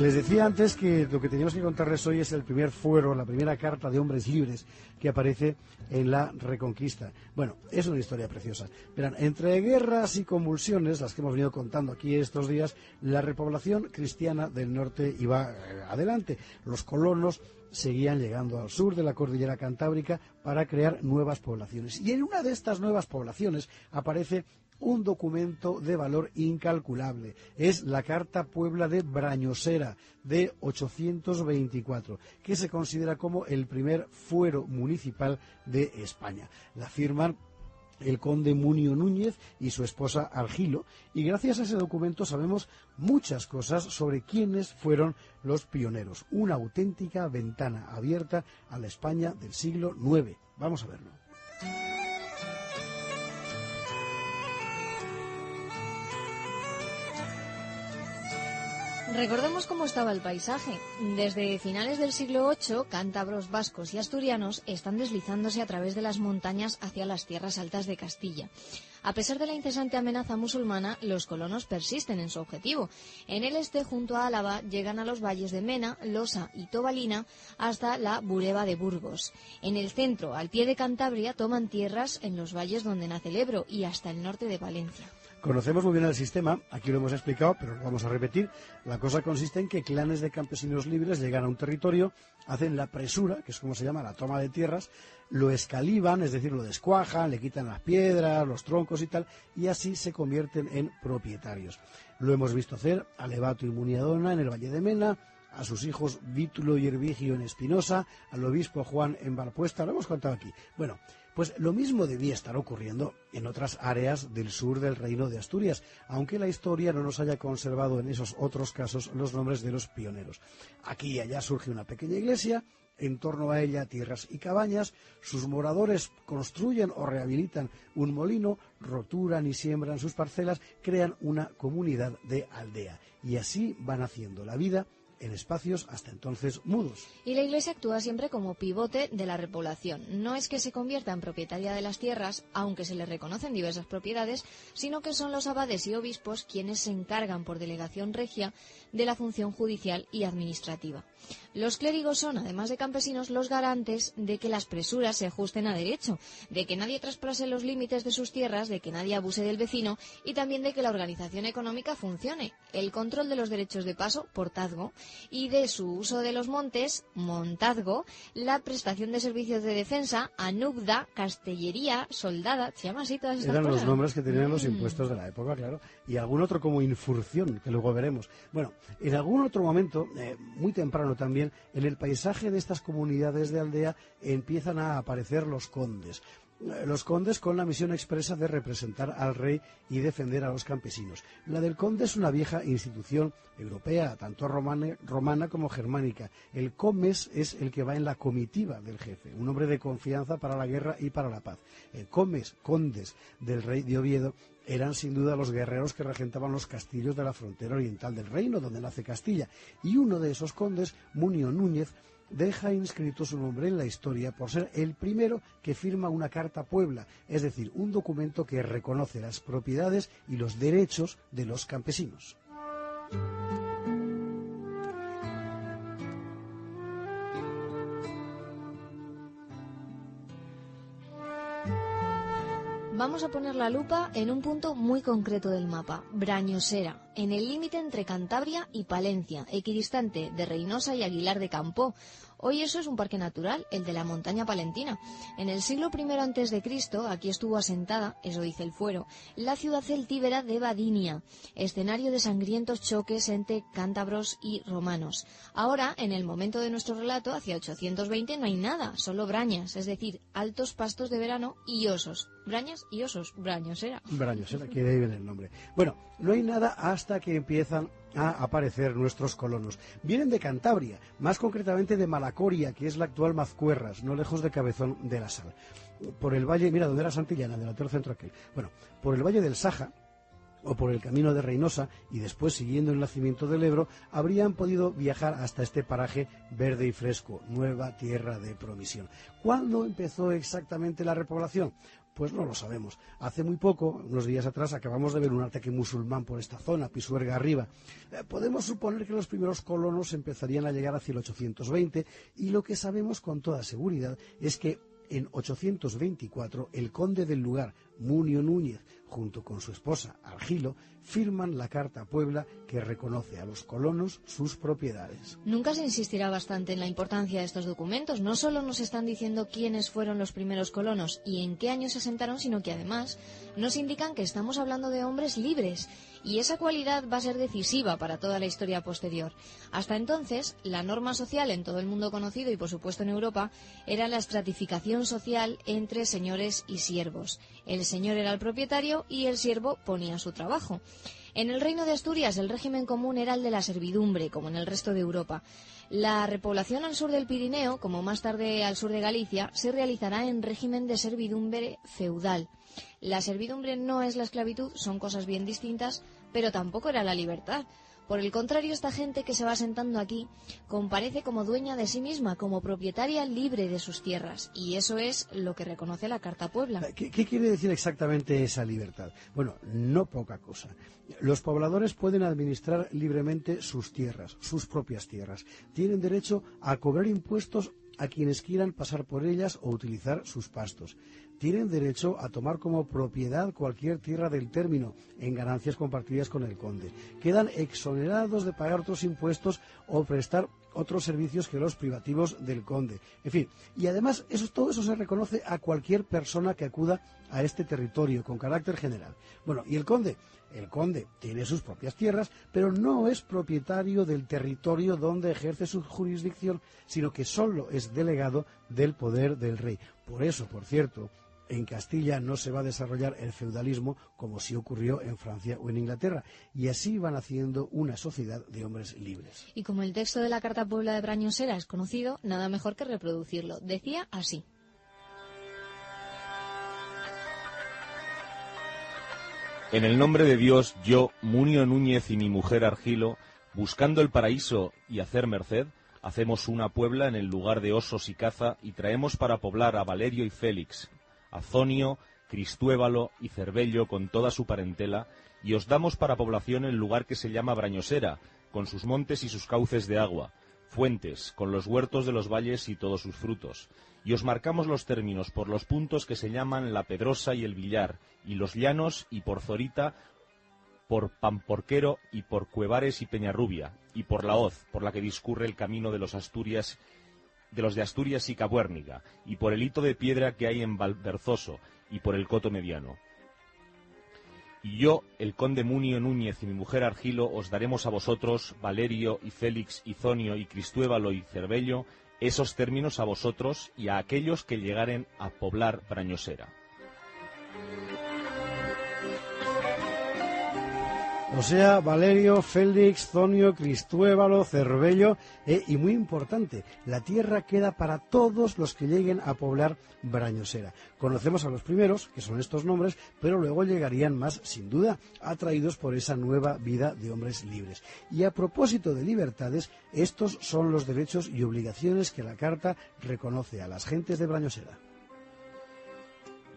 Les decía antes que lo que teníamos que contarles hoy es el primer fuero, la primera carta de hombres libres que aparece en la Reconquista. Bueno, es una historia preciosa. Verán, entre guerras y convulsiones, las que hemos venido contando aquí estos días, la repoblación cristiana del norte iba adelante. Los colonos seguían llegando al sur de la cordillera cantábrica para crear nuevas poblaciones. Y en una de estas nuevas poblaciones aparece un documento de valor incalculable. Es la Carta Puebla de Brañosera de 824, que se considera como el primer fuero municipal de España. La firman el conde Munio Núñez y su esposa Argilo, y gracias a ese documento sabemos muchas cosas sobre quiénes fueron los pioneros. Una auténtica ventana abierta a la España del siglo IX. Vamos a verlo. Recordemos cómo estaba el paisaje. Desde finales del siglo VIII, cántabros, vascos y asturianos están deslizándose a través de las montañas hacia las tierras altas de Castilla. A pesar de la incesante amenaza musulmana, los colonos persisten en su objetivo. En el este, junto a Álava, llegan a los valles de Mena, Losa y Tobalina hasta la Bureba de Burgos. En el centro, al pie de Cantabria, toman tierras en los valles donde nace el Ebro y hasta el norte de Valencia. Conocemos muy bien el sistema, aquí lo hemos explicado, pero lo vamos a repetir. La cosa consiste en que clanes de campesinos libres llegan a un territorio, hacen la presura, que es como se llama la toma de tierras, lo escalivan, es decir, lo descuajan, le quitan las piedras, los troncos y tal, y así se convierten en propietarios. Lo hemos visto hacer a Levato y Muniadona en el Valle de Mena, a sus hijos Vítulo y Hervigio en Espinosa, al obispo Juan en Valpuesta, lo hemos contado aquí. Bueno, pues lo mismo debía estar ocurriendo en otras áreas del sur del Reino de Asturias, aunque la historia no nos haya conservado en esos otros casos los nombres de los pioneros. Aquí y allá surge una pequeña iglesia, en torno a ella tierras y cabañas, sus moradores construyen o rehabilitan un molino, roturan y siembran sus parcelas, crean una comunidad de aldea. Y así van haciendo la vida en espacios hasta entonces mudos. Y la Iglesia actúa siempre como pivote de la repoblación. No es que se convierta en propietaria de las tierras, aunque se le reconocen diversas propiedades, sino que son los abades y obispos quienes se encargan por delegación regia de la función judicial y administrativa. Los clérigos son, además de campesinos, los garantes de que las presuras se ajusten a derecho, de que nadie traspase los límites de sus tierras, de que nadie abuse del vecino y también de que la organización económica funcione. El control de los derechos de paso, portazgo, y de su uso de los montes, montazgo, la prestación de servicios de defensa, anubda, castellería, soldada, se llama así todas estas cosas. Eran los nombres que tenían los impuestos de la época, claro, y algún otro como infurción, que luego veremos. Bueno, en algún otro momento, muy temprano también, en el paisaje de estas comunidades de aldea empiezan a aparecer los condes. Los condes con la misión expresa de representar al rey y defender a los campesinos. La del conde es una vieja institución europea, tanto romana como germánica. El comes es el que va en la comitiva del jefe, un hombre de confianza para la guerra y para la paz. El comes, condes del rey de Oviedo, eran sin duda los guerreros que regentaban los castillos de la frontera oriental del reino, donde nace Castilla. Y uno de esos condes, Munio Núñez, deja inscrito su nombre en la historia por ser el primero que firma una Carta Puebla, es decir, un documento que reconoce las propiedades y los derechos de los campesinos. Vamos a poner la lupa en un punto muy concreto del mapa, Brañosera, en el límite entre Cantabria y Palencia, equidistante de Reynosa y Aguilar de Campoo. Hoy eso es un parque natural, el de la montaña palentina. En el siglo I a.C., aquí estuvo asentada, eso dice el fuero, la ciudad celtíbera de Badinia, escenario de sangrientos choques entre cántabros y romanos. Ahora, en el momento de nuestro relato, hacia 820, no hay nada, solo brañas, es decir, altos pastos de verano y osos. Brañas y osos, Brañosera. Brañosera, que de ahí viene el nombre. Bueno, no hay nada hasta que empiezan a aparecer nuestros colonos. Vienen de Cantabria, más concretamente de Malacoria, que es la actual Mazcuerras, no lejos de Cabezón de la Sal. Por el valle, mira, donde era Santillana, delantero centro aquel. Bueno, por el valle del Saja, o por el camino de Reynosa y después siguiendo el nacimiento del Ebro, habrían podido viajar hasta este paraje verde y fresco, nueva tierra de promisión. ¿Cuándo empezó exactamente la repoblación? Pues no lo sabemos. Hace muy poco, unos días atrás, acabamos de ver un ataque musulmán por esta zona, Pisuerga arriba. Podemos suponer que los primeros colonos empezarían a llegar hacia el 820 y lo que sabemos con toda seguridad es que en 824 el conde del lugar, Munio Núñez, junto con su esposa Argilo, firman la Carta a Puebla que reconoce a los colonos sus propiedades. Nunca se insistirá bastante en la importancia de estos documentos. No solo nos están diciendo quiénes fueron los primeros colonos y en qué año se asentaron, sino que además nos indican que estamos hablando de hombres libres, y esa cualidad va a ser decisiva para toda la historia posterior. Hasta entonces, la norma social en todo el mundo conocido y por supuesto en Europa era la estratificación social entre señores y siervos. El señor era el propietario y el siervo ponía su trabajo. En el Reino de Asturias el régimen común era el de la servidumbre, como en el resto de Europa. La repoblación al sur del Pirineo, como más tarde al sur de Galicia, se realizará en régimen de servidumbre feudal. La servidumbre no es la esclavitud, son cosas bien distintas, pero tampoco era la libertad. Por el contrario, esta gente que se va asentando aquí comparece como dueña de sí misma, como propietaria libre de sus tierras. Y eso es lo que reconoce la Carta Puebla. ¿Qué quiere decir exactamente esa libertad? Bueno, no poca cosa. Los pobladores pueden administrar libremente sus tierras, sus propias tierras. Tienen derecho a cobrar impuestos a quienes quieran pasar por ellas o utilizar sus pastos. Tienen derecho a tomar como propiedad cualquier tierra del término en ganancias compartidas con el conde. Quedan exonerados de pagar otros impuestos o prestar otros servicios que los privativos del conde. En fin, y además todo eso se reconoce a cualquier persona que acuda a este territorio con carácter general. Bueno, ¿y el conde? El conde tiene sus propias tierras, pero no es propietario del territorio donde ejerce su jurisdicción, sino que solo es delegado del poder del rey. Por eso, por cierto, en Castilla no se va a desarrollar el feudalismo como sí ocurrió en Francia o en Inglaterra, y así van haciendo una sociedad de hombres libres. Y como el texto de la Carta Puebla de Brañosera es conocido, nada mejor que reproducirlo. Decía así: En el nombre de Dios, yo, Munio Núñez y mi mujer Argilo, buscando el paraíso y hacer merced, hacemos una Puebla en el lugar de osos y caza y traemos para poblar a Valerio y Félix, a Zonio, Cristuévalo y Cervello con toda su parentela, y os damos para población el lugar que se llama Brañosera, con sus montes y sus cauces de agua, Fuentes, con los huertos de los valles y todos sus frutos. Y os marcamos los términos por los puntos que se llaman La Pedrosa y el Villar, y los llanos, y por Zorita, por Pamporquero, y por Cuevares y Peñarrubia, y por la Hoz, por la que discurre el camino de los de Asturias y Cabuérniga, y por el hito de piedra que hay en Valverzoso, y por el Coto Mediano. Y yo, el conde Munio Núñez y mi mujer Argilo, os daremos a vosotros, Valerio y Félix y Zonio y Cristuévalo y Cervello, esos términos a vosotros y a aquellos que llegaren a poblar Brañosera. O sea, Valerio, Félix, Zonio, Cristuévalo, Cervello, y muy importante, la tierra queda para todos los que lleguen a poblar Brañosera. Conocemos a los primeros, que son estos nombres, pero luego llegarían más, sin duda, atraídos por esa nueva vida de hombres libres. Y a propósito de libertades, estos son los derechos y obligaciones que la Carta reconoce a las gentes de Brañosera.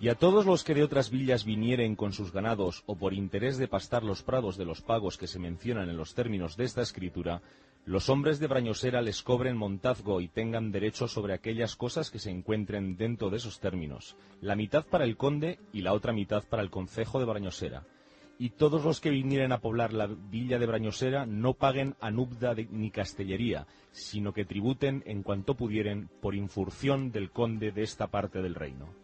Y a todos los que de otras villas vinieren con sus ganados o por interés de pastar los prados de los pagos que se mencionan en los términos de esta escritura, los hombres de Brañosera les cobren montazgo y tengan derecho sobre aquellas cosas que se encuentren dentro de esos términos, la mitad para el conde y la otra mitad para el concejo de Brañosera. Y todos los que vinieren a poblar la villa de Brañosera no paguen anubda ni castellería, sino que tributen en cuanto pudieren por infurción del conde de esta parte del reino.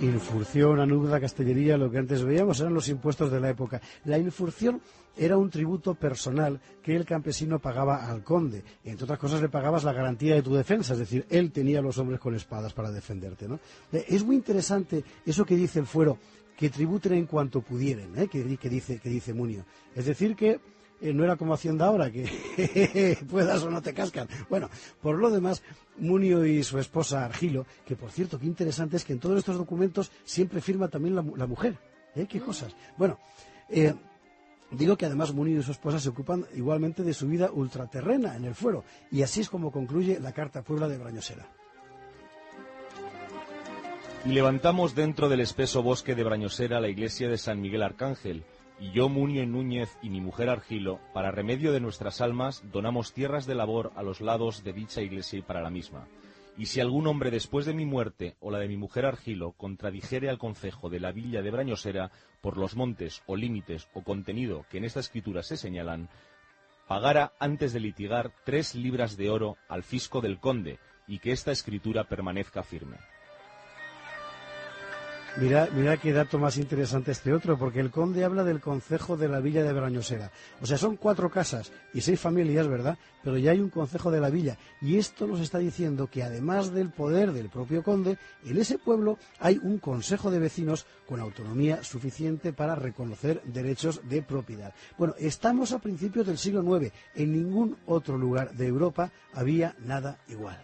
Infurción, anubda, castellería, lo que antes veíamos eran los impuestos de la época. La infurción era un tributo personal que el campesino pagaba al conde. Entre otras cosas le pagabas la garantía de tu defensa, es decir, él tenía a los hombres con espadas para defenderte, ¿no? Es muy interesante eso que dice el fuero, que tributen en cuanto pudieren, que dice Munio. Es decir que no era como Hacienda ahora, que puedas o no te cascan. Bueno, por lo demás, Munio y su esposa Argilo, que por cierto, qué interesante es que en todos estos documentos siempre firma también la mujer. ¿Qué cosas? Bueno, digo que además Munio y su esposa se ocupan igualmente de su vida ultraterrena en el fuero, y así es como concluye la carta Puebla de Brañosera. Y levantamos dentro del espeso bosque de Brañosera la iglesia de San Miguel Arcángel, y yo, Munio Núñez, y mi mujer Argilo, para remedio de nuestras almas, donamos tierras de labor a los lados de dicha iglesia y para la misma. Y si algún hombre después de mi muerte o la de mi mujer Argilo contradijere al concejo de la villa de Brañosera por los montes o límites o contenido que en esta escritura se señalan, pagara antes de litigar 3 libras de oro al fisco del conde, y que esta escritura permanezca firme. Mira qué dato más interesante este otro, porque el conde habla del concejo de la villa de Brañosera. O sea, son 4 casas y 6 familias, ¿verdad? Pero ya hay un concejo de la villa. Y esto nos está diciendo que además del poder del propio conde, en ese pueblo hay un consejo de vecinos con autonomía suficiente para reconocer derechos de propiedad. Bueno, estamos a principios del siglo IX. En ningún otro lugar de Europa había nada igual.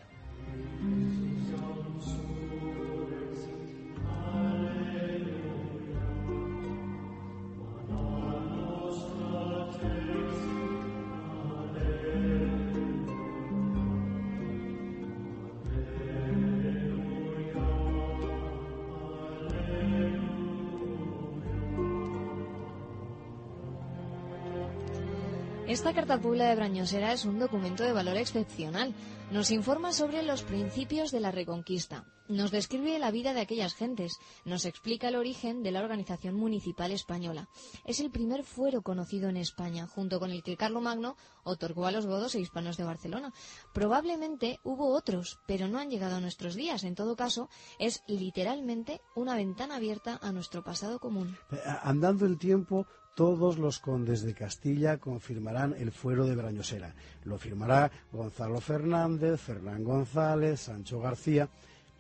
Esta carta Puebla de Brañosera es un documento de valor excepcional. Nos informa sobre los principios de la Reconquista, nos describe la vida de aquellas gentes, nos explica el origen de la organización municipal española. Es el primer fuero conocido en España, junto con el que Carlomagno otorgó a los godos e hispanos de Barcelona. Probablemente hubo otros, pero no han llegado a nuestros días. En todo caso, es literalmente una ventana abierta a nuestro pasado común. Andando el tiempo, todos los condes de Castilla confirmarán el fuero de Brañosera. Lo firmará Gonzalo Fernández, Fernán González, Sancho García.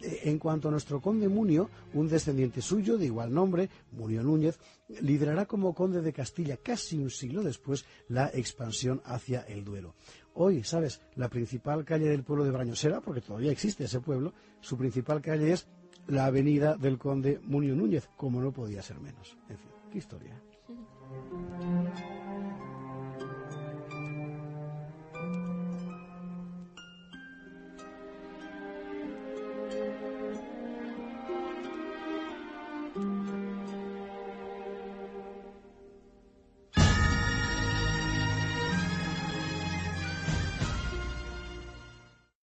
En cuanto a nuestro conde Munio, un descendiente suyo de igual nombre, Munio Núñez, liderará como conde de Castilla casi un siglo después la expansión hacia el Duero. Hoy, ¿sabes? La principal calle del pueblo de Brañosera, porque todavía existe ese pueblo, su principal calle es la avenida del conde Munio Núñez, como no podía ser menos. En fin, qué historia.